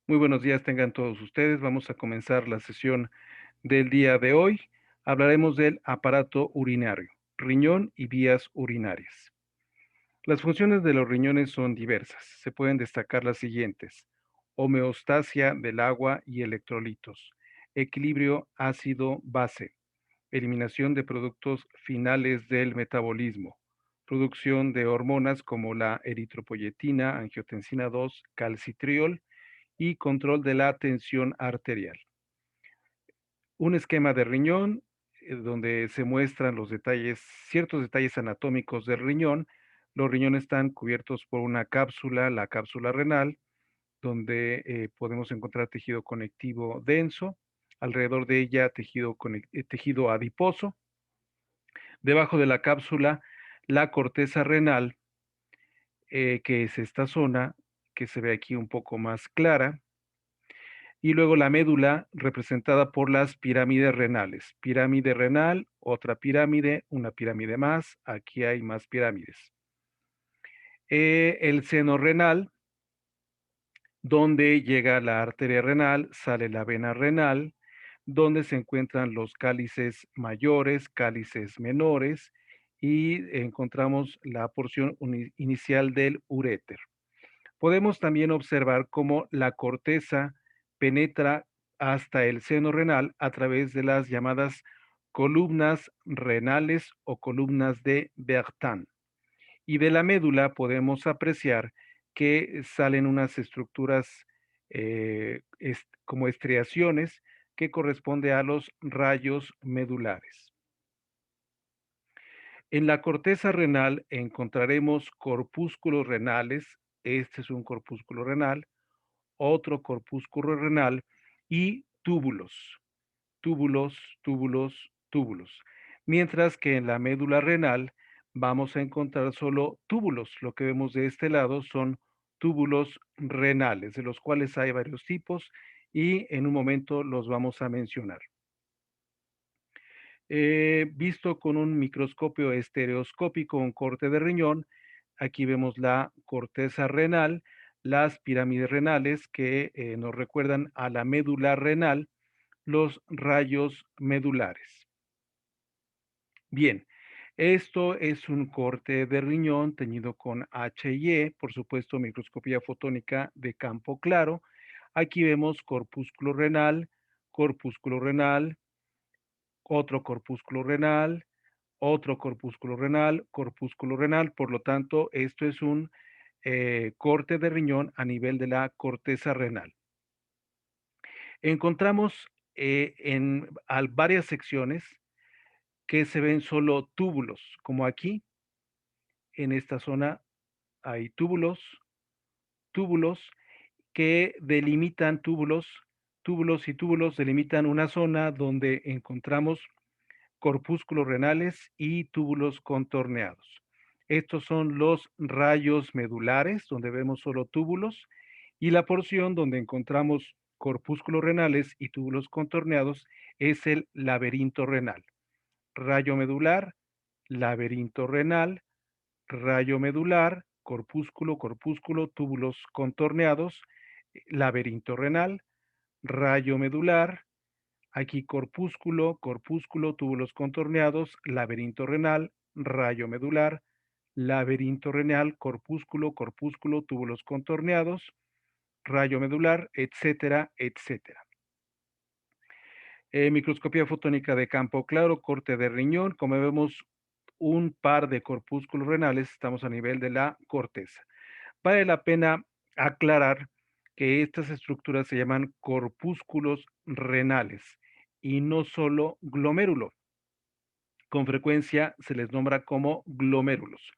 Muy buenos días tengan todos ustedes. Vamos a comenzar la sesión del día de hoy. Hablaremos del aparato urinario, riñón y vías urinarias. Las funciones de los riñones son diversas. Se pueden destacar las siguientes: homeostasia del agua y electrolitos, equilibrio ácido-base, eliminación de productos finales del metabolismo, producción de hormonas como la eritropoyetina, angiotensina 2, calcitriol y control de la tensión arterial. Un esquema de riñón donde se muestran los detalles, ciertos detalles anatómicos del riñón. Los riñones están cubiertos por una cápsula, la cápsula renal, donde podemos encontrar tejido conectivo denso, alrededor de ella tejido adiposo, debajo de la cápsula la corteza renal, que es esta zona que se ve aquí un poco más clara, y luego la médula representada por las pirámides renales. Pirámide renal, otra pirámide, una pirámide más, aquí hay más pirámides. El seno renal, donde llega la arteria renal, sale la vena renal, donde se encuentran los cálices mayores, cálices menores, y encontramos la porción inicial del uréter. Podemos también observar cómo la corteza penetra hasta el seno renal a través de las llamadas columnas renales o columnas de Bertin. Y de la médula podemos apreciar que salen unas estructuras como estriaciones que corresponde a los rayos medulares. En la corteza renal encontraremos corpúsculos renales. Este es un corpúsculo renal, otro corpúsculo renal y túbulos, túbulos, túbulos, túbulos. Mientras que en la médula renal vamos a encontrar solo túbulos. Lo que vemos de este lado son túbulos renales, de los cuales hay varios tipos y en un momento los vamos a mencionar. Visto con un microscopio estereoscópico, un corte de riñón, aquí vemos la corteza renal, las pirámides renales que nos recuerdan a la médula renal, los rayos medulares. Bien, esto es un corte de riñón teñido con H y E, por supuesto, microscopía fotónica de campo claro. Aquí vemos corpúsculo renal, otro corpúsculo renal, otro corpúsculo renal, corpúsculo renal. Por lo tanto, esto es un corte de riñón a nivel de la corteza renal. Encontramos varias secciones que se ven solo túbulos, como aquí, en esta zona hay túbulos, túbulos que delimitan túbulos y túbulos delimitan una zona donde encontramos corpúsculos renales y túbulos contorneados. Estos son los rayos medulares, donde vemos solo túbulos, y la porción donde encontramos corpúsculos renales y túbulos contorneados es el laberinto renal. Rayo medular, laberinto renal, rayo medular, corpúsculo, corpúsculo, túbulos contorneados, laberinto renal, rayo medular, aquí corpúsculo, corpúsculo, túbulos contorneados, laberinto renal, rayo medular, laberinto renal, corpúsculo, corpúsculo, túbulos contorneados, rayo medular, etcétera, etcétera. Microscopía fotónica de campo claro, corte de riñón. Como vemos, un par de corpúsculos renales, estamos a nivel de la corteza. Vale la pena aclarar que estas estructuras se llaman corpúsculos renales y no solo glomérulo. Con frecuencia se les nombra como glomérulos.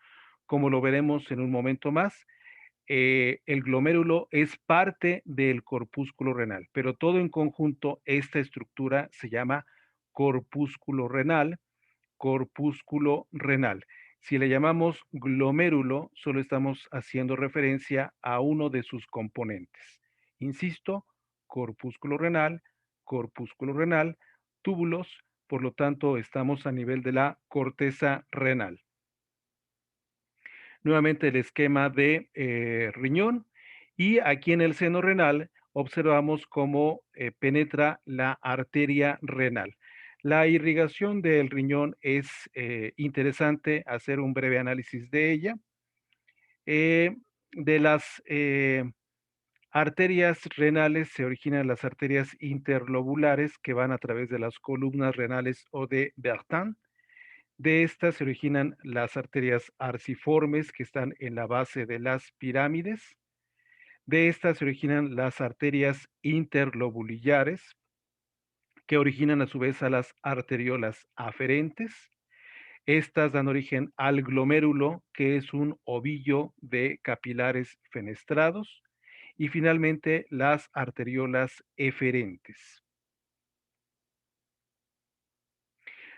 Como lo veremos en un momento más, el glomérulo es parte del corpúsculo renal, pero todo en conjunto, esta estructura se llama corpúsculo renal, corpúsculo renal. Si le llamamos glomérulo, solo estamos haciendo referencia a uno de sus componentes. Insisto, corpúsculo renal, túbulos, por lo tanto estamos a nivel de la corteza renal. Nuevamente el esquema de riñón, y aquí en el seno renal observamos cómo penetra la arteria renal. La irrigación del riñón es interesante hacer un breve análisis de ella. De las arterias renales se originan las arterias interlobulares que van a través de las columnas renales o de Bertin. De estas se originan las arterias arciformes que están en la base de las pirámides. De estas se originan las arterias interlobulillares que originan a su vez a las arteriolas aferentes. Estas dan origen al glomérulo, que es un ovillo de capilares fenestrados, y finalmente las arteriolas eferentes.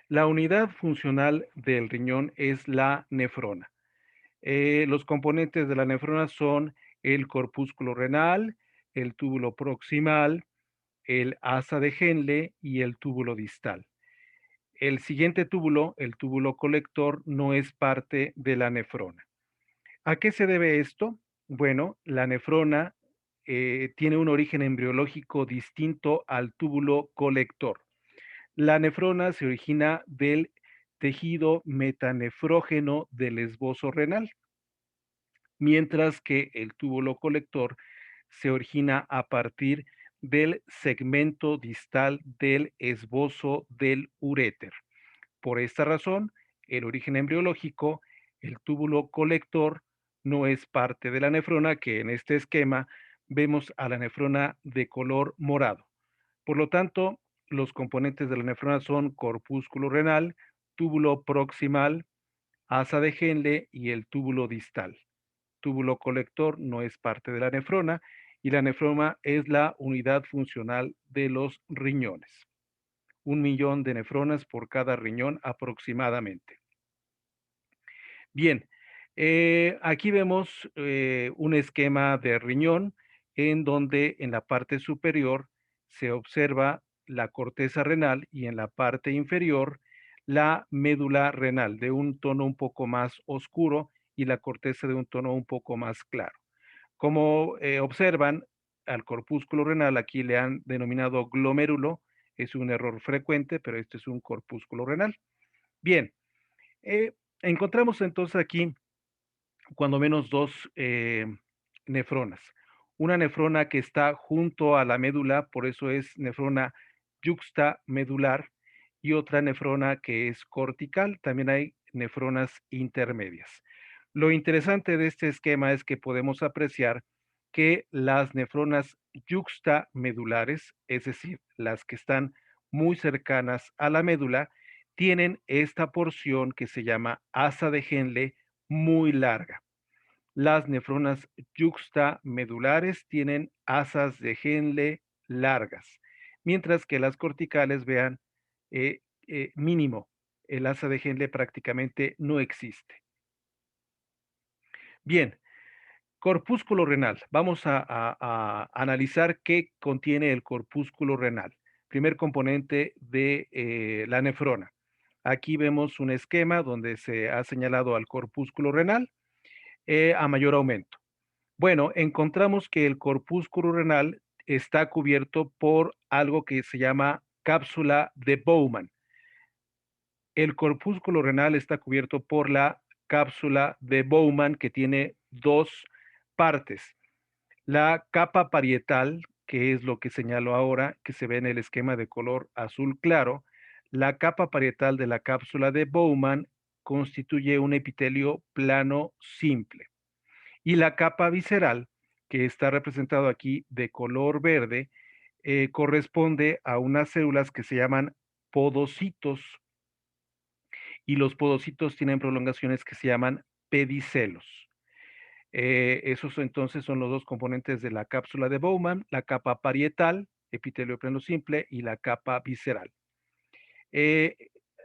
La unidad funcional del riñón es la nefrona. Los componentes de la nefrona son el corpúsculo renal, el túbulo proximal, el asa de Henle y el túbulo distal. El siguiente túbulo, el túbulo colector, no es parte de la nefrona. ¿A qué se debe esto? Bueno, la nefrona tiene un origen embriológico distinto al túbulo colector. La nefrona se origina del tejido metanefrógeno del esbozo renal, mientras que el túbulo colector se origina a partir del segmento distal del esbozo del uréter. Por esta razón, el origen embriológico, el túbulo colector, no es parte de la nefrona, que en este esquema vemos a la nefrona de color morado. Por lo tanto, los componentes de la nefrona son corpúsculo renal, túbulo proximal, asa de Henle y el túbulo distal. Túbulo colector no es parte de la nefrona y la nefrona es la unidad funcional de los riñones. 1 millón de nefronas por cada riñón aproximadamente. Bien, aquí vemos un esquema de riñón en donde en la parte superior se observa la corteza renal y en la parte inferior la médula renal de un tono un poco más oscuro y la corteza de un tono un poco más claro. Como observan, al corpúsculo renal aquí le han denominado glomérulo, es un error frecuente, pero este es un corpúsculo renal. Bien, eh, encontramos entonces aquí cuando menos dos nefronas. Una nefrona que está junto a la médula, por eso es nefrona yuxtamedular, y otra nefrona que es cortical. También hay nefronas intermedias. Lo interesante de este esquema es que podemos apreciar que las nefronas yuxtamedulares, es decir, las que están muy cercanas a la médula, tienen esta porción que se llama asa de Henle muy larga. Las nefronas yuxtamedulares tienen asas de Henle largas, mientras que las corticales, vean, mínimo, el asa de Henle prácticamente no existe. Bien, corpúsculo renal. Vamos a analizar qué contiene el corpúsculo renal. Primer componente de la nefrona. Aquí vemos un esquema donde se ha señalado al corpúsculo renal a mayor aumento. Bueno, encontramos que el corpúsculo renal está cubierto por algo que se llama cápsula de Bowman. El corpúsculo renal está cubierto por la cápsula de Bowman, que tiene dos partes. La capa parietal, que es lo que señalo ahora, que se ve en el esquema de color azul claro, la capa parietal de la cápsula de Bowman constituye un epitelio plano simple. Y la capa visceral, que está representado aquí de color verde, corresponde a unas células que se llaman podocitos, y los podocitos tienen prolongaciones que se llaman pedicelos. Esos entonces son los dos componentes de la cápsula de Bowman, la capa parietal, epitelio plano simple, y la capa visceral. Eh,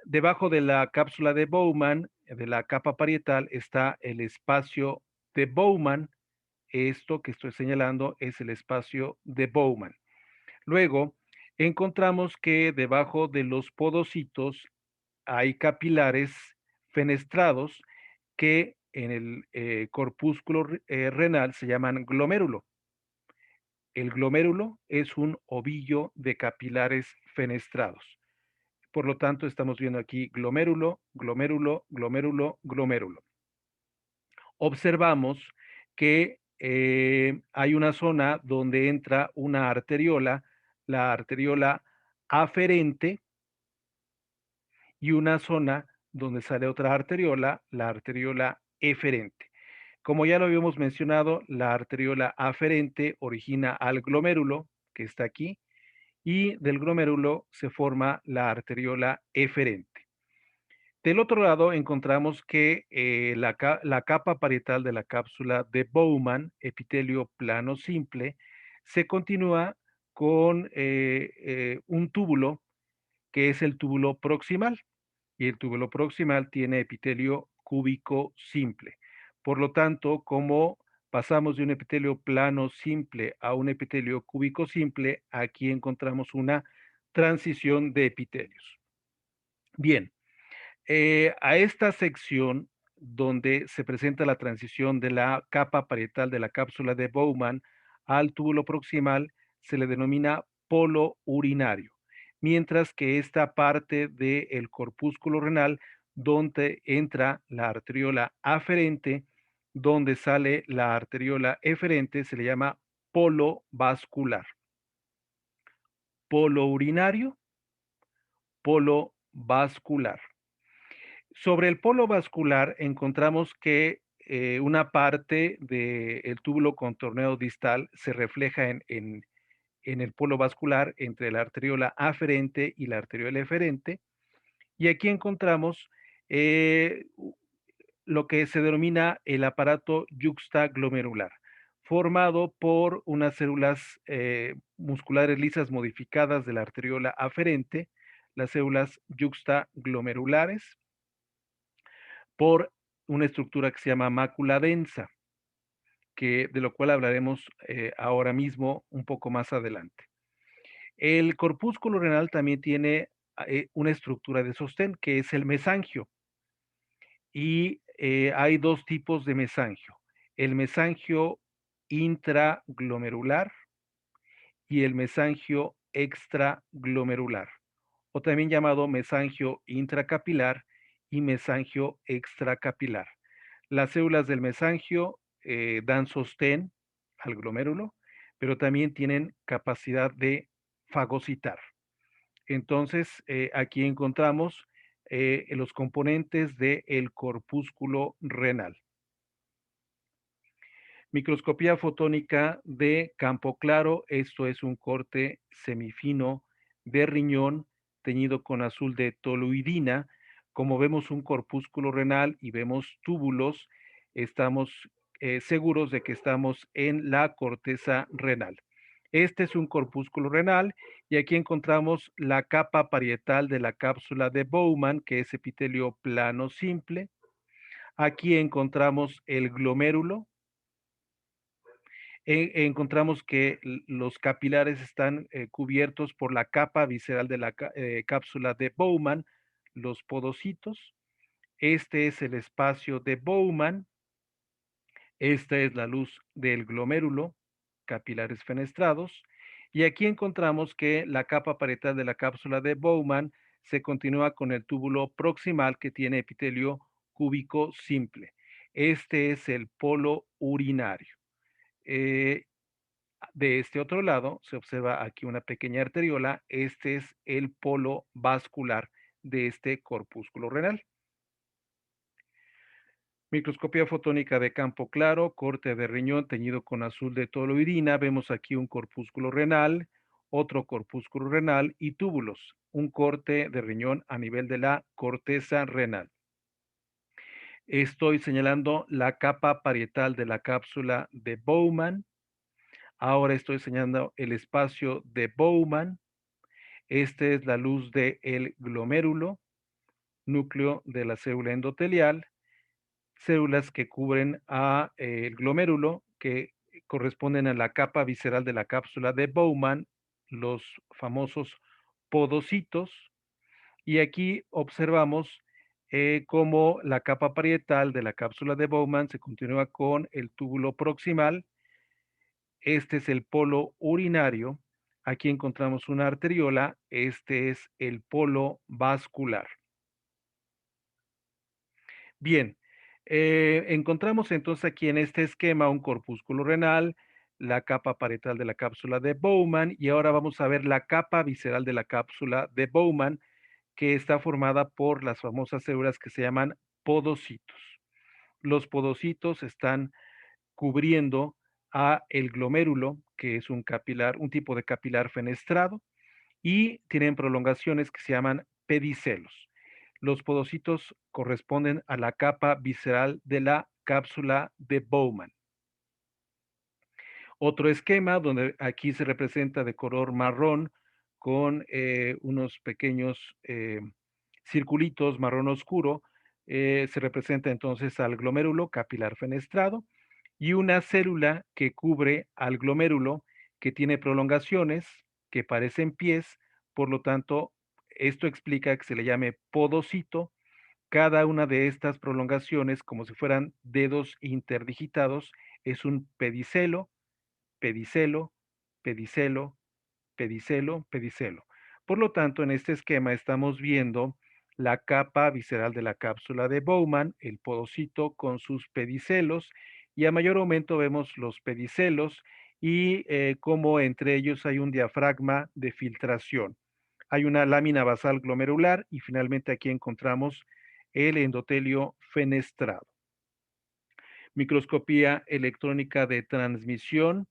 Debajo de la cápsula de Bowman, de la capa parietal, está el espacio de Bowman. Esto que estoy señalando es el espacio de Bowman. Luego, encontramos que debajo de los podocitos hay capilares fenestrados que en el corpúsculo renal se llaman glomérulo. El glomérulo es un ovillo de capilares fenestrados. Por lo tanto, estamos viendo aquí glomérulo, glomérulo, glomérulo, glomérulo. Observamos que hay una zona donde entra una arteriola, la arteriola aferente, y una zona donde sale otra arteriola, la arteriola eferente. Como ya lo habíamos mencionado, la arteriola aferente origina al glomérulo, que está aquí, y del glomérulo se forma la arteriola eferente. Del otro lado encontramos que la capa parietal de la cápsula de Bowman, epitelio plano simple, se continúa con un túbulo que es el túbulo proximal, y el túbulo proximal tiene epitelio cúbico simple. Por lo tanto, como pasamos de un epitelio plano simple a un epitelio cúbico simple, aquí encontramos una transición de epitelios. Bien, a esta sección donde se presenta la transición de la capa parietal de la cápsula de Bowman al túbulo proximal se le denomina polo urinario, mientras que esta parte del corpúsculo renal donde entra la arteriola aferente, donde sale la arteriola eferente, se le llama polo vascular. Polo urinario, polo vascular. Sobre el polo vascular encontramos que una parte del túbulo contorneo distal se refleja en el polo vascular entre la arteriola aferente y la arteriola eferente. Y aquí encontramos eh, lo que se denomina el aparato yuxtaglomerular, formado por unas células musculares lisas modificadas de la arteriola aferente, las células yuxtaglomerulares, por una estructura que se llama mácula densa, de lo cual hablaremos ahora mismo un poco más adelante. El corpúsculo renal también tiene una estructura de sostén, que es el mesangio, y hay dos tipos de mesangio: el mesangio intraglomerular y el mesangio extraglomerular, o también llamado mesangio intracapilar y mesangio extracapilar. Las células del mesangio dan sostén al glomérulo, pero también tienen capacidad de fagocitar. Entonces, aquí encontramos los componentes del corpúsculo renal. Microscopía fotónica de campo claro, esto es un corte semifino de riñón teñido con azul de toluidina. Como vemos un corpúsculo renal y vemos túbulos, estamos seguros de que estamos en la corteza renal. Este es un corpúsculo renal y aquí encontramos la capa parietal de la cápsula de Bowman, que es epitelio plano simple. Aquí encontramos el glomérulo. Encontramos que los capilares están cubiertos por la capa visceral de la cápsula de Bowman, los podocitos. Este es el espacio de Bowman. Esta es la luz del glomérulo, capilares fenestrados. Y aquí encontramos que la capa parietal de la cápsula de Bowman se continúa con el túbulo proximal que tiene epitelio cúbico simple. Este es el polo urinario. Eh, de este otro lado se observa aquí una pequeña arteriola. Este es el polo vascular de este corpúsculo renal. Microscopía fotónica de campo claro, corte de riñón teñido con azul de toluidina. Vemos aquí un corpúsculo renal, otro corpúsculo renal y túbulos. Un corte de riñón a nivel de la corteza renal. Estoy señalando la capa parietal de la cápsula de Bowman. Ahora estoy señalando el espacio de Bowman. Esta es la luz del glomérulo, núcleo de la célula endotelial, células que cubren el glomérulo, que corresponden a la capa visceral de la cápsula de Bowman, los famosos podocitos. Y aquí observamos cómo la capa parietal de la cápsula de Bowman se continúa con el túbulo proximal, Este es el polo urinario. Aquí encontramos una arteriola. Este es el polo vascular. Bien, encontramos entonces aquí en este esquema un corpúsculo renal, la capa parietal de la cápsula de Bowman y ahora vamos a ver la capa visceral de la cápsula de Bowman que está formada por las famosas células que se llaman podocitos. Los podocitos están cubriendo a el glomérulo, que es un capilar, un tipo de capilar fenestrado, y tienen prolongaciones que se llaman pedicelos. Los podocitos corresponden a la capa visceral de la cápsula de Bowman. Otro esquema donde aquí se representa de color marrón con unos pequeños circulitos marrón oscuro, se representa entonces al glomérulo capilar fenestrado y una célula que cubre al glomérulo que tiene prolongaciones que parecen pies, por lo tanto, esto explica que se le llame podocito. Cada una de estas prolongaciones, como si fueran dedos interdigitados, es un pedicelo, pedicelo, pedicelo, pedicelo, pedicelo. Por lo tanto, en este esquema estamos viendo la capa visceral de la cápsula de Bowman, el podocito con sus pedicelos, y a mayor aumento vemos los pedicelos y cómo entre ellos hay un diafragma de filtración. Hay una lámina basal glomerular y finalmente aquí encontramos el endotelio fenestrado. Microscopía electrónica de transmisión.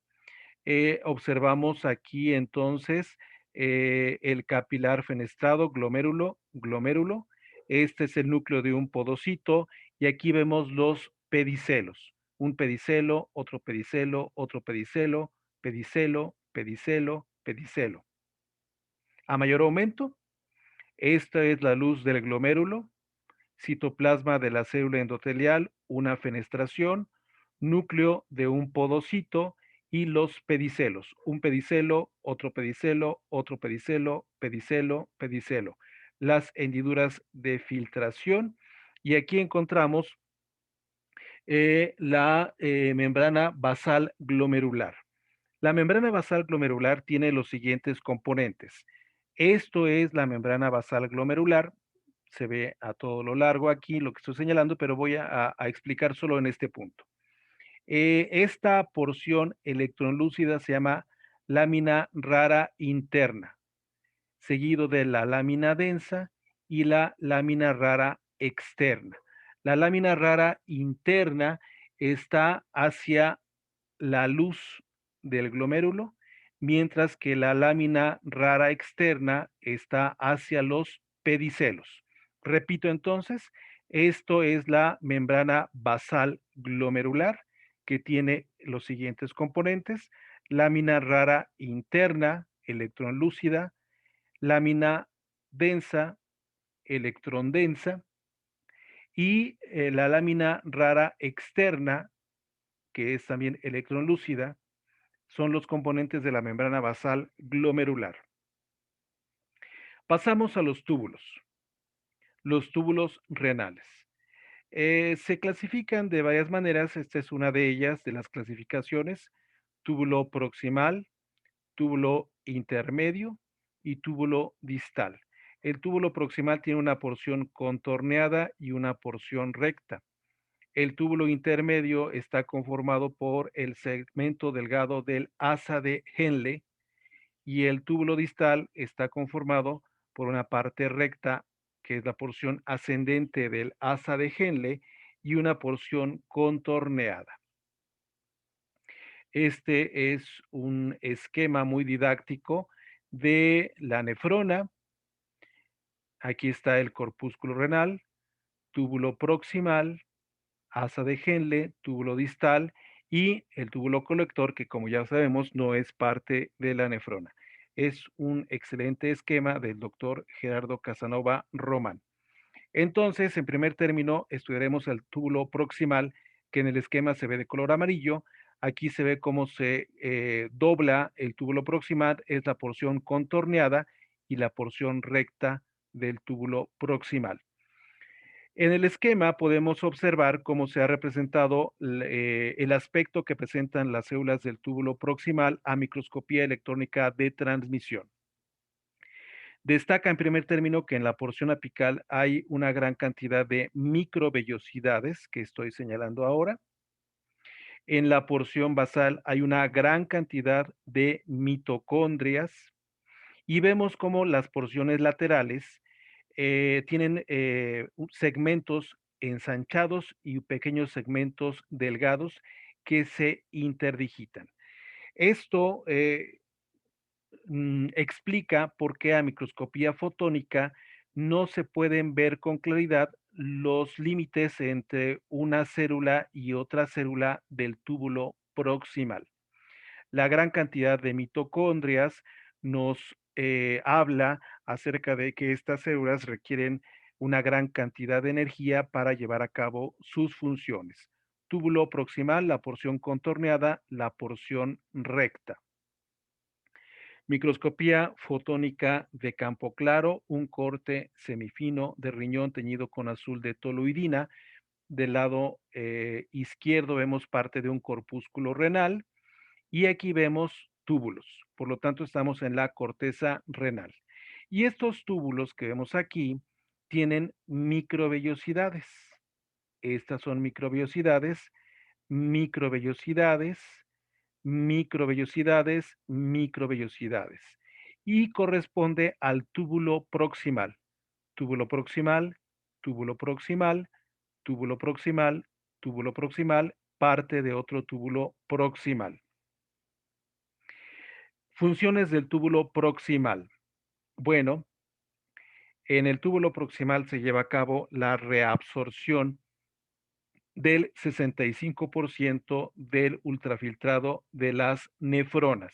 Observamos aquí entonces el capilar fenestrado, glomérulo, glomérulo. Este es el núcleo de un podocito y aquí vemos los pedicelos. Un pedicelo, otro pedicelo, otro pedicelo, pedicelo, pedicelo, pedicelo. A mayor aumento, esta es la luz del glomérulo, citoplasma de la célula endotelial, una fenestración, núcleo de un podocito y los pedicelos. Un pedicelo, otro pedicelo, otro pedicelo, pedicelo, pedicelo. Las hendiduras de filtración. Y aquí encontramos la membrana basal glomerular. La membrana basal glomerular tiene los siguientes componentes. Esto es la membrana basal glomerular. Se ve a todo lo largo aquí lo que estoy señalando, pero voy a explicar solo en este punto. Esta porción electronlúcida se llama lámina rara interna, seguido de la lámina densa y la lámina rara externa. La lámina rara interna está hacia la luz del glomérulo, mientras que la lámina rara externa está hacia los pedicelos. Repito entonces, esto es la membrana basal glomerular que tiene los siguientes componentes: lámina rara interna, electrón lúcida, lámina densa, electrón densa, y la lámina rara externa, que es también electrón lúcida, son los componentes de la membrana basal glomerular. Pasamos a los túbulos. Los túbulos renales. Se clasifican de varias maneras. Esta es una de ellas, de las clasificaciones: túbulo proximal, túbulo intermedio y túbulo distal. El túbulo proximal tiene una porción contorneada y una porción recta. El túbulo intermedio está conformado por el segmento delgado del asa de Henle y el túbulo distal está conformado por una parte recta, que es la porción ascendente del asa de Henle, y una porción contorneada. Este es un esquema muy didáctico de la nefrona. Aquí está el corpúsculo renal, túbulo proximal, asa de Henle, túbulo distal y el túbulo colector, que como ya sabemos no es parte de la nefrona. Es un excelente esquema del doctor Gerardo Casanova Román. Entonces, en primer término, estudiaremos el túbulo proximal, que en el esquema se ve de color amarillo. Aquí se ve cómo se dobla el túbulo proximal, es la porción contorneada y la porción recta del túbulo proximal. En el esquema podemos observar cómo se ha representado el aspecto que presentan las células del túbulo proximal a microscopía electrónica de transmisión. Destaca en primer término que en la porción apical hay una gran cantidad de microvellosidades que estoy señalando ahora. En la porción basal hay una gran cantidad de mitocondrias y vemos cómo las porciones laterales tienen segmentos ensanchados y pequeños segmentos delgados que se interdigitan. Esto explica por qué a microscopía fotónica no se pueden ver con claridad los límites entre una célula y otra célula del túbulo proximal. La gran cantidad de mitocondrias nos habla acerca de que estas células requieren una gran cantidad de energía para llevar a cabo sus funciones. Túbulo proximal, la porción contorneada, la porción recta. Microscopía fotónica de campo claro, un corte semifino de riñón teñido con azul de toluidina. Del lado izquierdo vemos parte de un corpúsculo renal y aquí vemos túbulos. Por lo tanto, estamos en la corteza renal. Y estos túbulos que vemos aquí tienen microvellosidades. Estas son microvellosidades, microvellosidades, microvellosidades, microvellosidades. Y corresponde al túbulo proximal. Túbulo proximal, túbulo proximal, túbulo proximal, túbulo proximal, parte de otro túbulo proximal. Funciones del túbulo proximal. Bueno, en el túbulo proximal se lleva a cabo la reabsorción del 65% del ultrafiltrado de las nefronas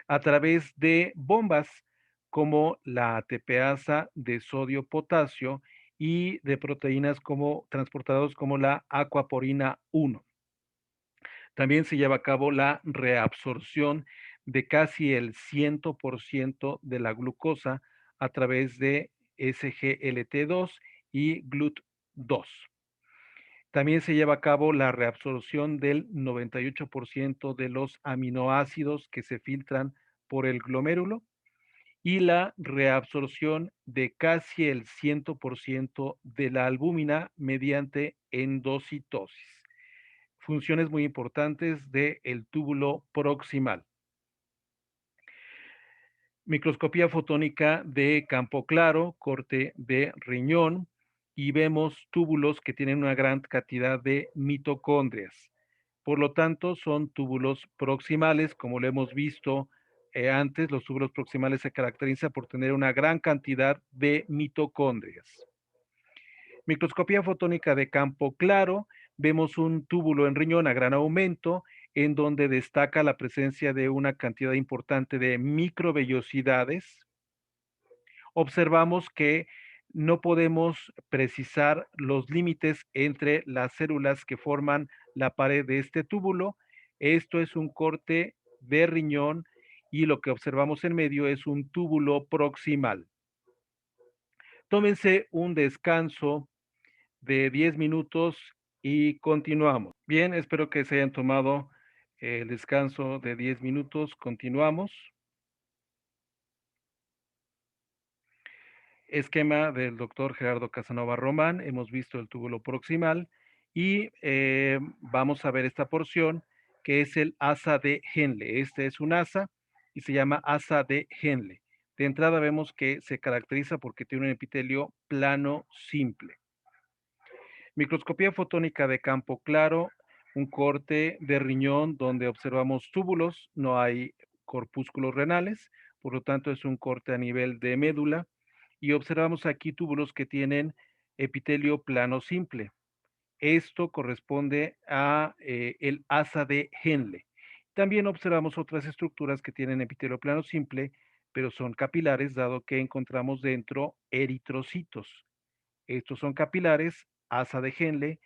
a través de bombas como la ATPasa de sodio-potasio y de proteínas como transportados como la aquaporina 1. También se lleva a cabo la reabsorción de casi el 100% de la glucosa a través de SGLT2 y GLUT2. También se lleva a cabo la reabsorción del 98% de los aminoácidos que se filtran por el glomérulo y la reabsorción de casi el 100% de la albúmina mediante endocitosis. Funciones muy importantes del túbulo proximal. Microscopía fotónica de campo claro, corte de riñón, y vemos túbulos que tienen una gran cantidad de mitocondrias. Por lo tanto, son túbulos proximales, como lo hemos visto antes, los túbulos proximales se caracterizan por tener una gran cantidad de mitocondrias. Microscopía fotónica de campo claro, vemos un túbulo en riñón a gran aumento, en donde destaca la presencia de una cantidad importante de microvellosidades. Observamos que no podemos precisar los límites entre las células que forman la pared de este túbulo. Esto es un corte de riñón y lo que observamos en medio es un túbulo proximal. Tómense un descanso de 10 minutos y continuamos. Bien, espero que se hayan tomado el descanso de 10 minutos. Continuamos. Esquema del doctor Gerardo Casanova Román. Hemos visto el túbulo proximal y vamos a ver esta porción que es el asa de Henle. Este es un asa y se llama asa de Henle. De entrada vemos que se caracteriza porque tiene un epitelio plano simple. Microscopía fotónica de campo claro, un corte de riñón donde observamos túbulos, no hay corpúsculos renales, por lo tanto es un corte a nivel de médula y observamos aquí túbulos que tienen epitelio plano simple. Esto corresponde a el asa de Henle. También observamos otras estructuras que tienen epitelio plano simple, pero son capilares, dado que encontramos dentro eritrocitos. Estos son capilares, asa de Henle,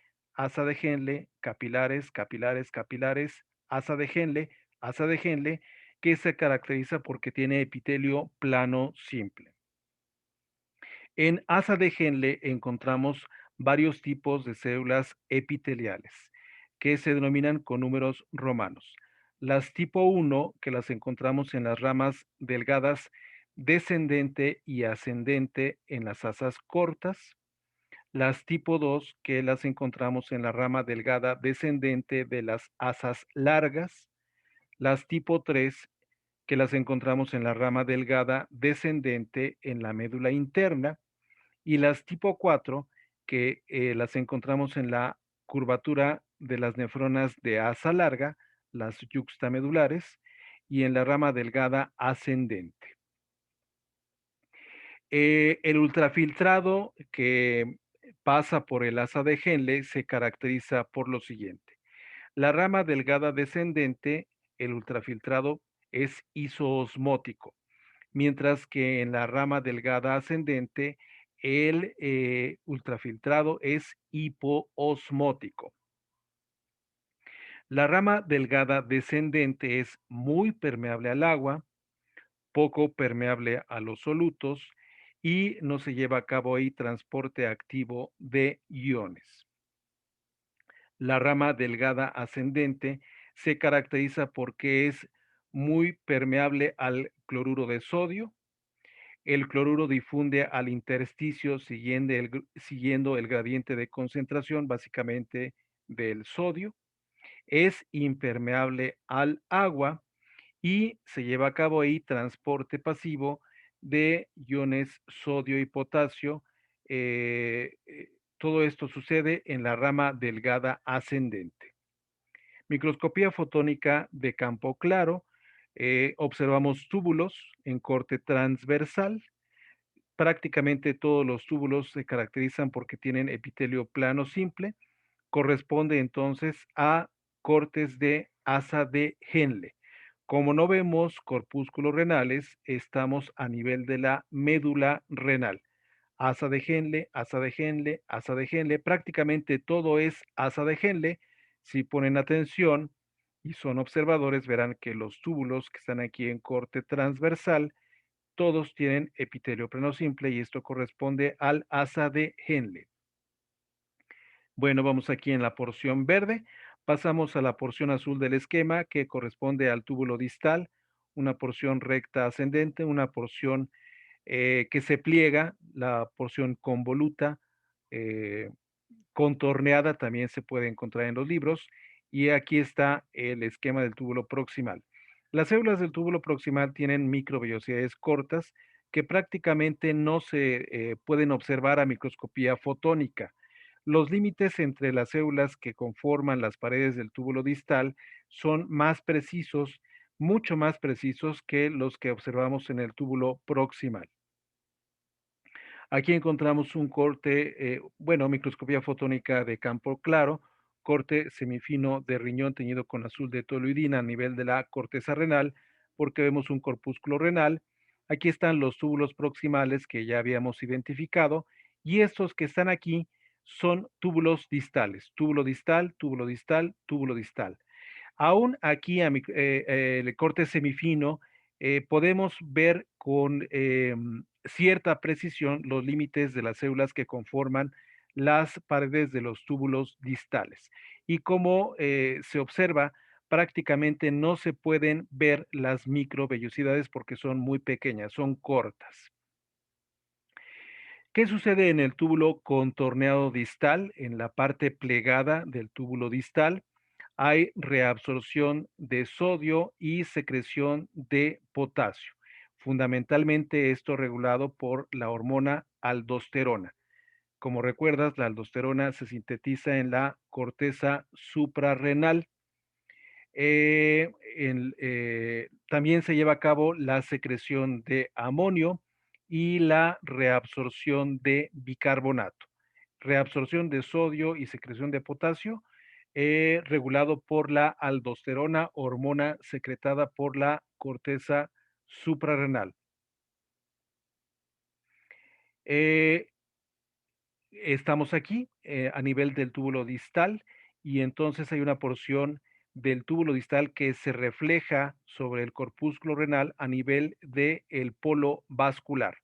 capilares, capilares, capilares, asa de Henle, que se caracteriza porque tiene epitelio plano simple. En asa de Henle encontramos varios tipos de células epiteliales, que se denominan con números romanos. Las tipo 1, que las encontramos en las ramas delgadas descendente y ascendente en las asas cortas. Las tipo 2, que las encontramos en la rama delgada descendente de las asas largas. Las tipo 3, que las encontramos en la rama delgada descendente en la médula interna. Y las tipo 4, que las encontramos en la curvatura de las nefronas de asa larga, las yuxtamedulares, y en la rama delgada ascendente. El ultrafiltrado que pasa por el asa de Henle se caracteriza por lo siguiente. La rama delgada descendente, el ultrafiltrado, es isoosmótico, mientras que en la rama delgada ascendente, el ultrafiltrado es hipoosmótico. La rama delgada descendente es muy permeable al agua, poco permeable a los solutos y no se lleva a cabo ahí transporte activo de iones. La rama delgada ascendente se caracteriza porque es muy permeable al cloruro de sodio. El cloruro difunde al intersticio siguiendo el gradiente de concentración básicamente del sodio. Es impermeable al agua y se lleva a cabo ahí transporte pasivo de iones sodio y potasio. Todo esto sucede en la rama delgada ascendente. Microscopía fotónica de campo claro. Observamos túbulos en corte transversal. Prácticamente todos los túbulos se caracterizan porque tienen epitelio plano simple. Corresponde entonces a cortes de asa de Henle. Como no vemos corpúsculos renales, estamos a nivel de la médula renal. Asa de Henle, asa de Henle, asa de Henle, prácticamente todo es asa de Henle. Si ponen atención y son observadores, verán que los túbulos que están aquí en corte transversal, todos tienen epitelio plano simple y esto corresponde al asa de Henle. Bueno, vamos aquí en la porción verde. Pasamos a la porción azul del esquema que corresponde al túbulo distal, una porción recta ascendente, una porción que se pliega, la porción convoluta, eh, contorneada también se puede encontrar en los libros. Y aquí está el esquema del túbulo proximal. Las células del túbulo proximal tienen microvellosidades cortas que prácticamente no se pueden observar a microscopía fotónica. Los límites entre las células que conforman las paredes del túbulo distal son más precisos, mucho más precisos que los que observamos en el túbulo proximal. Aquí encontramos un corte, microscopía fotónica de campo claro, corte semifino de riñón teñido con azul de toluidina a nivel de la corteza renal, porque vemos un corpúsculo renal. Aquí están los túbulos proximales que ya habíamos identificado, y estos que están aquí son túbulos distales, túbulo distal, túbulo distal, túbulo distal. Aún aquí el corte semifino, podemos ver con cierta precisión los límites de las células que conforman las paredes de los túbulos distales. Y como se observa, prácticamente no se pueden ver las microvellosidades porque son muy pequeñas, son cortas. ¿Qué sucede en el túbulo contorneado distal? En la parte plegada del túbulo distal hay reabsorción de sodio y secreción de potasio. Fundamentalmente esto regulado por la hormona aldosterona. Como recuerdas, la aldosterona se sintetiza en la corteza suprarrenal. También se lleva a cabo la secreción de amonio y la reabsorción de bicarbonato. Reabsorción de sodio y secreción de potasio, regulado por la aldosterona, hormona secretada por la corteza suprarrenal. Eh, Estamos aquí a nivel del túbulo distal y entonces hay una porción del túbulo distal que se refleja sobre el corpúsculo renal a nivel del polo vascular.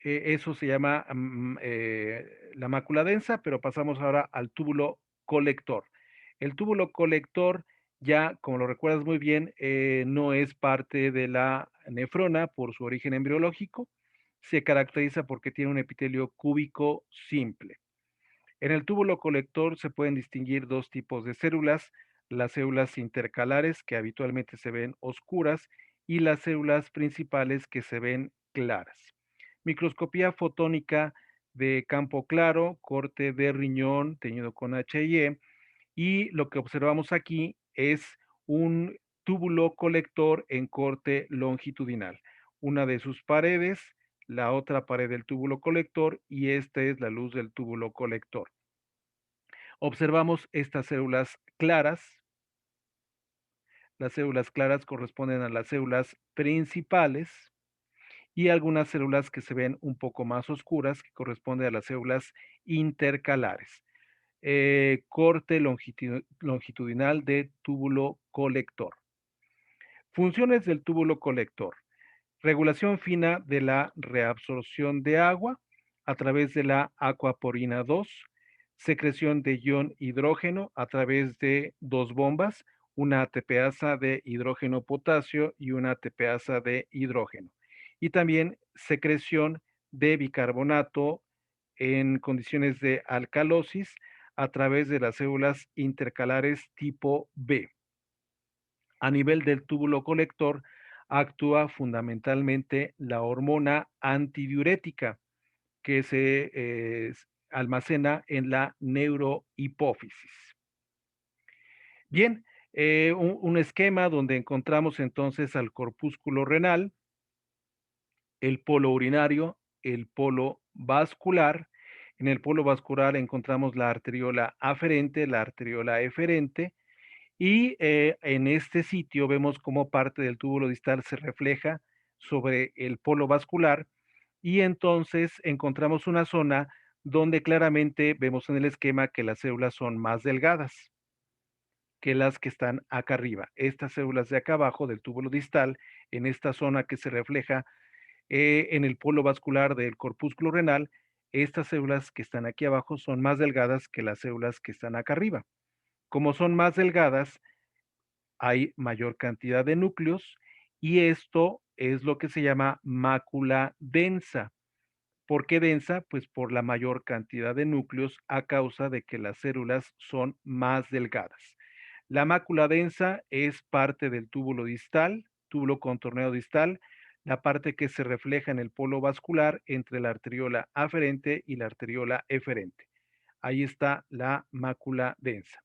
Eso se llama la mácula densa, pero pasamos ahora al túbulo colector. El túbulo colector, ya como lo recuerdas muy bien, no es parte de la nefrona por su origen embriológico. Se caracteriza porque tiene un epitelio cúbico simple. En el túbulo colector se pueden distinguir dos tipos de células: las células intercalares, que habitualmente se ven oscuras, y las células principales, que se ven claras. Microscopía fotónica de campo claro, corte de riñón teñido con HIE, y lo que observamos aquí es un túbulo colector en corte longitudinal. Una de sus paredes, la otra pared del túbulo colector, y esta es la luz del túbulo colector. Observamos estas células claras. Las células claras corresponden a las células principales, y algunas células que se ven un poco más oscuras, que corresponden a las células intercalares. Corte longitudinal de túbulo colector. Funciones del túbulo colector: regulación fina de la reabsorción de agua a través de la aquaporina 2, secreción de ion hidrógeno a través de dos bombas, una ATPasa de hidrógeno potasio y una ATPasa de hidrógeno. Y también secreción de bicarbonato en condiciones de alcalosis a través de las células intercalares tipo B. A nivel del túbulo colector actúa fundamentalmente la hormona antidiurética, que se almacena en la neurohipófisis. Bien, un esquema donde encontramos entonces al corpúsculo renal, el polo urinario, el polo vascular. En el polo vascular encontramos la arteriola aferente, la arteriola eferente, y en este sitio vemos cómo parte del túbulo distal se refleja sobre el polo vascular, y entonces encontramos una zona donde claramente vemos en el esquema que las células son más delgadas que las que están acá arriba. Estas células de acá abajo del túbulo distal, en esta zona que se refleja en el polo vascular del corpúsculo renal, estas células que están aquí abajo son más delgadas que las células que están acá arriba. Como son más delgadas, hay mayor cantidad de núcleos, y esto es lo que se llama mácula densa. ¿Por qué densa? Pues por la mayor cantidad de núcleos a causa de que las células son más delgadas. La mácula densa es parte del túbulo distal, túbulo contorneado distal, la parte que se refleja en el polo vascular entre la arteriola aferente y la arteriola eferente. Ahí está la mácula densa.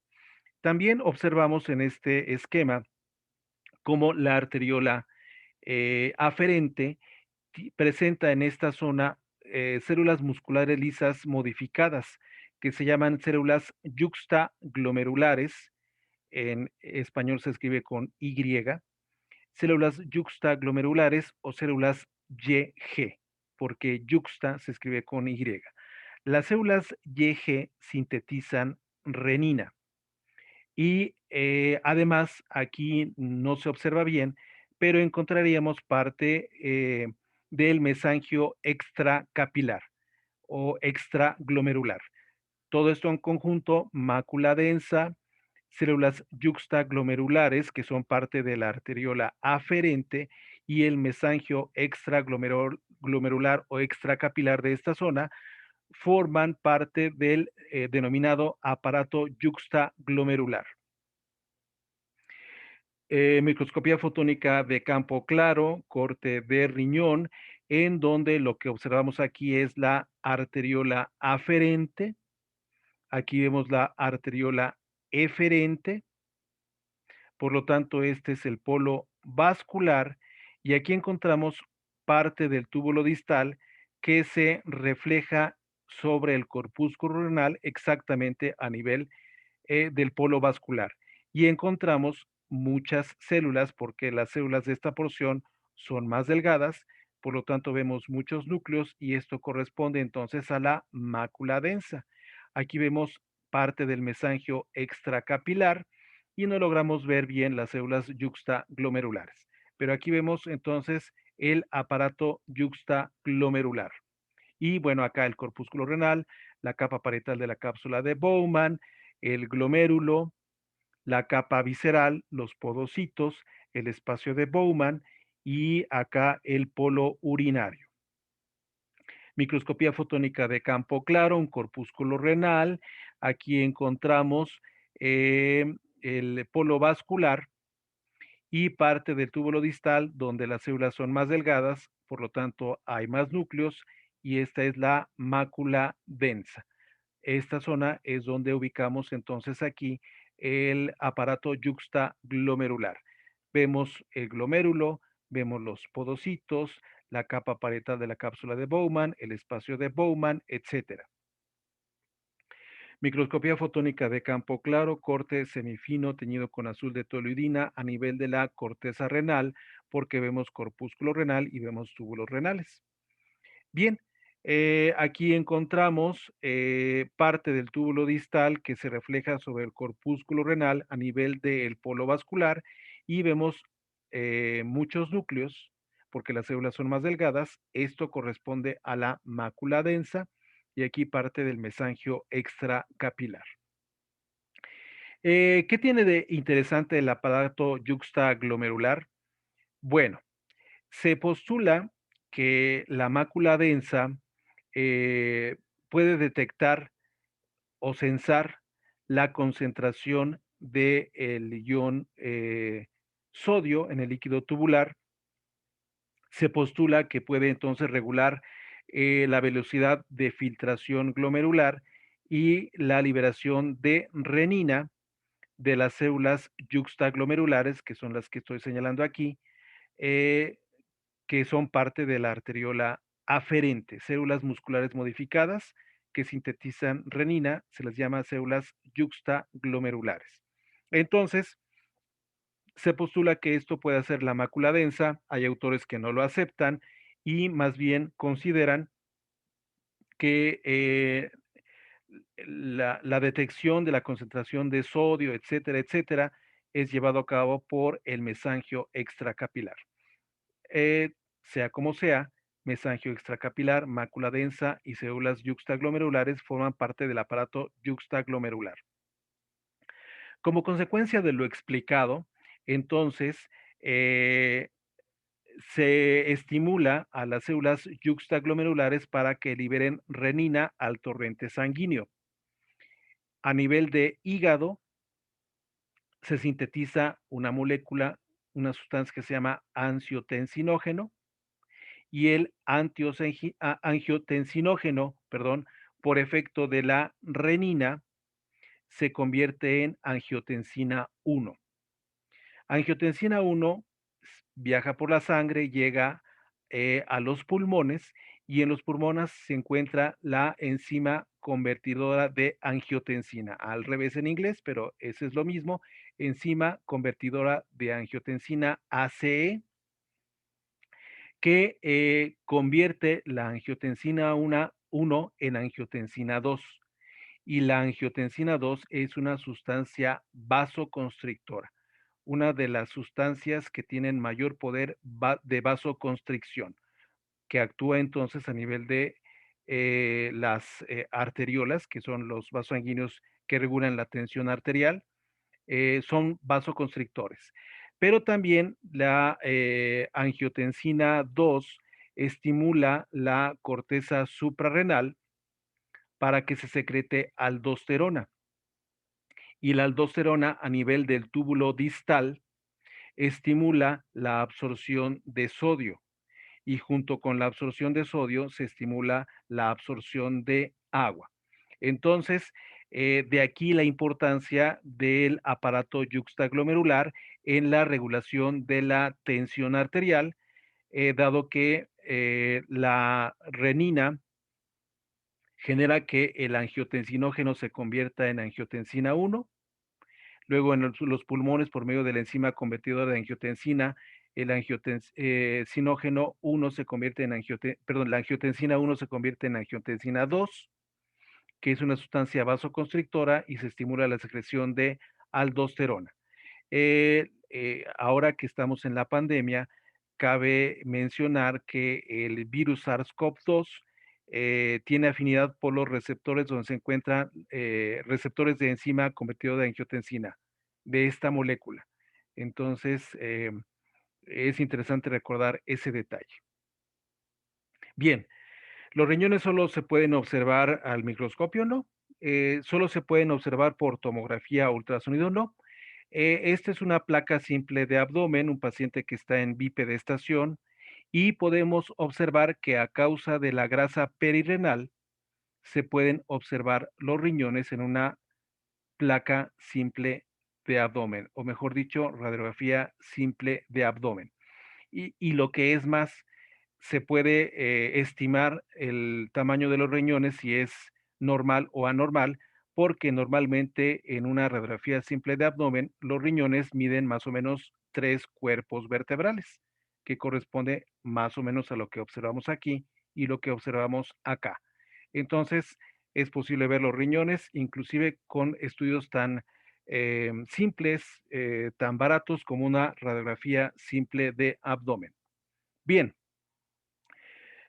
También observamos en este esquema cómo la arteriola aferente presenta en esta zona células musculares lisas modificadas, que se llaman células yuxtaglomerulares. En español se escribe con Y, células yuxtaglomerulares o células YG, porque yuxta se escribe con Y. Las células YG sintetizan renina, y además aquí no se observa bien, pero encontraríamos parte del mesangio extracapilar o extraglomerular. Todo esto en conjunto: mácula densa, células yuxtaglomerulares, que son parte de la arteriola aferente, y el mesangio extraglomerular o extracapilar de esta zona forman parte del denominado aparato yuxtaglomerular. Microscopía fotónica de campo claro, corte de riñón, en donde lo que observamos aquí es la arteriola aferente. Aquí vemos la arteriola eferente. Por lo tanto, este es el polo vascular, y aquí encontramos parte del túbulo distal que se refleja sobre el corpúsculo renal exactamente a nivel del polo vascular. Y encontramos muchas células, porque las células de esta porción son más delgadas, por lo tanto vemos muchos núcleos, y esto corresponde entonces a la mácula densa. Aquí vemos parte del mesangio extracapilar, y no logramos ver bien las células yuxtaglomerulares. Pero aquí vemos entonces el aparato yuxtaglomerular. Y bueno, acá el corpúsculo renal, la capa parietal de la cápsula de Bowman, el glomérulo, la capa visceral, los podocitos, el espacio de Bowman y acá el polo urinario. Microscopía fotónica de campo claro, un corpúsculo renal. Aquí encontramos el polo vascular y parte del túbulo distal donde las células son más delgadas, por lo tanto hay más núcleos y esta es la mácula densa. Esta zona es donde ubicamos entonces aquí el aparato yuxtaglomerular. Vemos el glomérulo, vemos los podocitos, la capa parietal de la cápsula de Bowman, el espacio de Bowman, etcétera. Microscopía fotónica de campo claro, corte semifino teñido con azul de toluidina a nivel de la corteza renal, porque vemos corpúsculo renal y vemos túbulos renales. Bien, aquí encontramos parte del túbulo distal que se refleja sobre el corpúsculo renal a nivel del polo vascular y vemos muchos núcleos porque las células son más delgadas. Esto corresponde a la mácula densa y aquí parte del mesangio extracapilar. ¿Qué tiene de interesante el aparato yuxtaglomerular? Bueno, se postula que la mácula densa eh, puede detectar o censar la concentración del ion sodio en el líquido tubular. Se postula que puede entonces regular la velocidad de filtración glomerular y la liberación de renina de las células yuxtaglomerulares, que son las que estoy señalando aquí, eh, que son parte de la arteriola aferente, células musculares modificadas que sintetizan renina, se les llama células yuxtaglomerulares. Entonces, se postula que esto puede ser la mácula densa, hay autores que no lo aceptan y más bien consideran que la detección de la concentración de sodio, etcétera, etcétera, es llevado a cabo por el mesangio extracapilar. Eh, sea como sea, mesangio extracapilar, mácula densa y células yuxtaglomerulares forman parte del aparato yuxtaglomerular. Como consecuencia de lo explicado, entonces, eh, se estimula a las células yuxtaglomerulares para que liberen renina al torrente sanguíneo. A nivel de hígado, se sintetiza una molécula, una sustancia que se llama angiotensinógeno, y el angiotensinógeno, perdón, por efecto de la renina, se convierte en angiotensina 1. Angiotensina 1 viaja por la sangre, llega a los pulmones y en los pulmones se encuentra la enzima convertidora de angiotensina. Al revés en inglés, pero eso es lo mismo. Enzima convertidora de angiotensina ACE que convierte la angiotensina 1 en angiotensina 2. Y la angiotensina 2 es una sustancia vasoconstrictora, una de las sustancias que tienen mayor poder de vasoconstricción, que actúa entonces a nivel de las arteriolas, que son los vasos sanguíneos que regulan la tensión arterial, son vasoconstrictores. Pero también la angiotensina 2 estimula la corteza suprarrenal para que se secrete aldosterona. Y la aldosterona a nivel del túbulo distal estimula la absorción de sodio y junto con la absorción de sodio se estimula la absorción de agua. Entonces, de aquí la importancia del aparato yuxtaglomerular en la regulación de la tensión arterial, dado que la renina genera que el angiotensinógeno se convierta en angiotensina 1. Luego en los pulmones, por medio de la enzima convertidora de angiotensina, el angiotensinógeno 1 se convierte en perdón, la angiotensina 1 se convierte en angiotensina 2, que es una sustancia vasoconstrictora y se estimula la secreción de aldosterona. Ahora que estamos en la pandemia, cabe mencionar que el virus SARS-CoV-2 tiene afinidad por los receptores donde se encuentran receptores de enzima convertido de angiotensina, de esta molécula. Entonces, es interesante recordar ese detalle. Bien, los riñones solo se pueden observar al microscopio, ¿no? Solo se pueden observar por tomografía o ultrasonido, ¿no? Esta es una placa simple de abdomen, un paciente que está en bipedestación, y podemos observar que a causa de la grasa perirenal se pueden observar los riñones en una placa simple de abdomen, o mejor dicho, radiografía simple de abdomen. Y lo que es más, se puede estimar el tamaño de los riñones si es normal o anormal, porque normalmente en una radiografía simple de abdomen, los riñones miden más o menos 3 cuerpos vertebrales, que corresponde más o menos a lo que observamos aquí y lo que observamos acá. Entonces, es posible ver los riñones, inclusive con estudios tan simples, tan baratos como una radiografía simple de abdomen. Bien,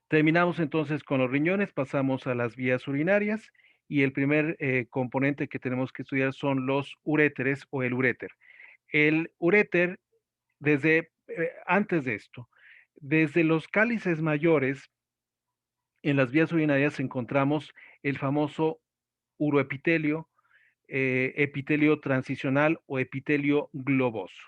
terminamos entonces con los riñones, pasamos a las vías urinarias y el primer componente que tenemos que estudiar son los uréteres o el uréter. El uréter, desde antes de esto, desde los cálices mayores, en las vías urinarias encontramos el famoso uroepitelio, epitelio transicional o epitelio globoso.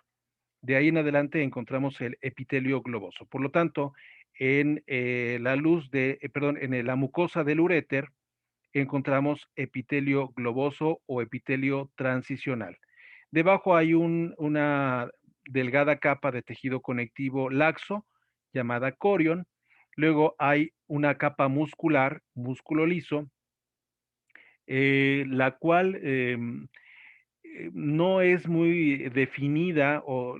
De ahí en adelante encontramos el epitelio globoso. Por lo tanto, en la mucosa del uréter encontramos epitelio globoso o epitelio transicional. Debajo hay una delgada capa de tejido conectivo laxo llamada corion. Luego hay una capa muscular, músculo liso, la cual no es muy definida o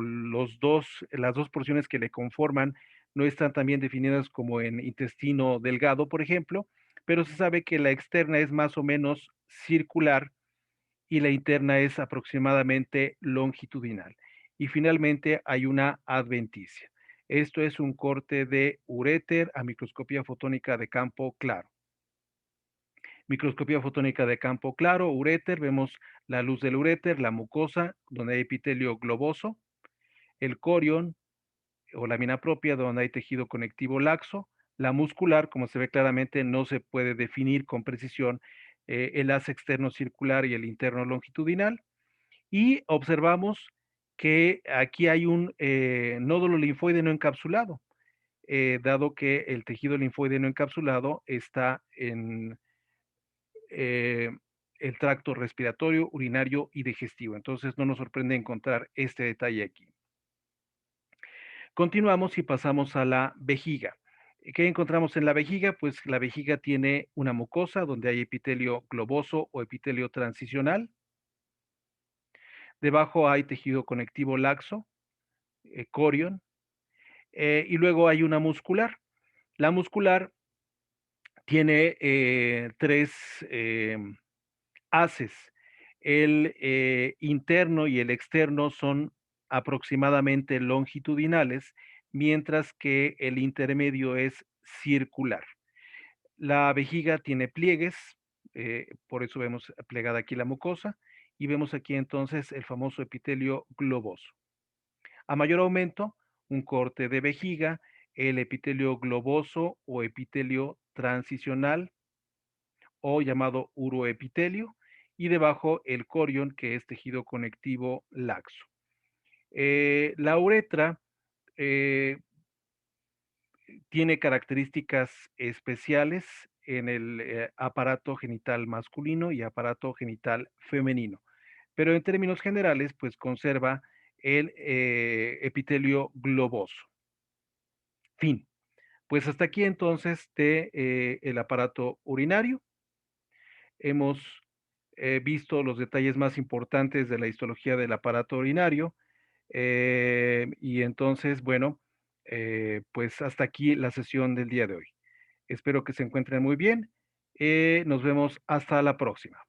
las dos porciones que le conforman no están tan bien definidas como en intestino delgado, por ejemplo, pero se sabe que la externa es más o menos circular y la interna es aproximadamente longitudinal. Y finalmente hay una adventicia. Esto es un corte de uréter a microscopía fotónica de campo claro. Microscopía fotónica de campo claro, uréter, vemos la luz del uréter, la mucosa, donde hay epitelio globoso, el corion o lámina propia, donde hay tejido conectivo laxo, la muscular, como se ve claramente, no se puede definir con precisión el haz externo circular y el interno longitudinal, y observamos que aquí hay un nódulo linfoide no encapsulado, dado que el tejido linfoide no encapsulado está en eh, el tracto respiratorio, urinario y digestivo. Entonces no nos sorprende encontrar este detalle aquí. Continuamos y pasamos a la vejiga. ¿Qué encontramos en la vejiga? Pues la vejiga tiene una mucosa donde hay epitelio globoso o epitelio transicional. Debajo hay tejido conectivo laxo, corion, y luego hay una muscular. La muscular tiene tres haces. El interno y el externo son aproximadamente longitudinales, mientras que el intermedio es circular. La vejiga tiene pliegues, por eso vemos plegada aquí la mucosa, y vemos aquí entonces el famoso epitelio globoso. A mayor aumento, un corte de vejiga, el epitelio globoso o epitelio transicional o llamado uroepitelio, y debajo el corion, que es tejido conectivo laxo. La uretra eh, tiene características especiales en el aparato genital masculino y aparato genital femenino, pero en términos generales, pues conserva el epitelio globoso. Fin. Pues hasta aquí entonces de el aparato urinario. Hemos visto los detalles más importantes de la histología del aparato urinario. Y entonces, bueno, pues hasta aquí la sesión del día de hoy. Espero que se encuentren muy bien. Nos vemos hasta la próxima.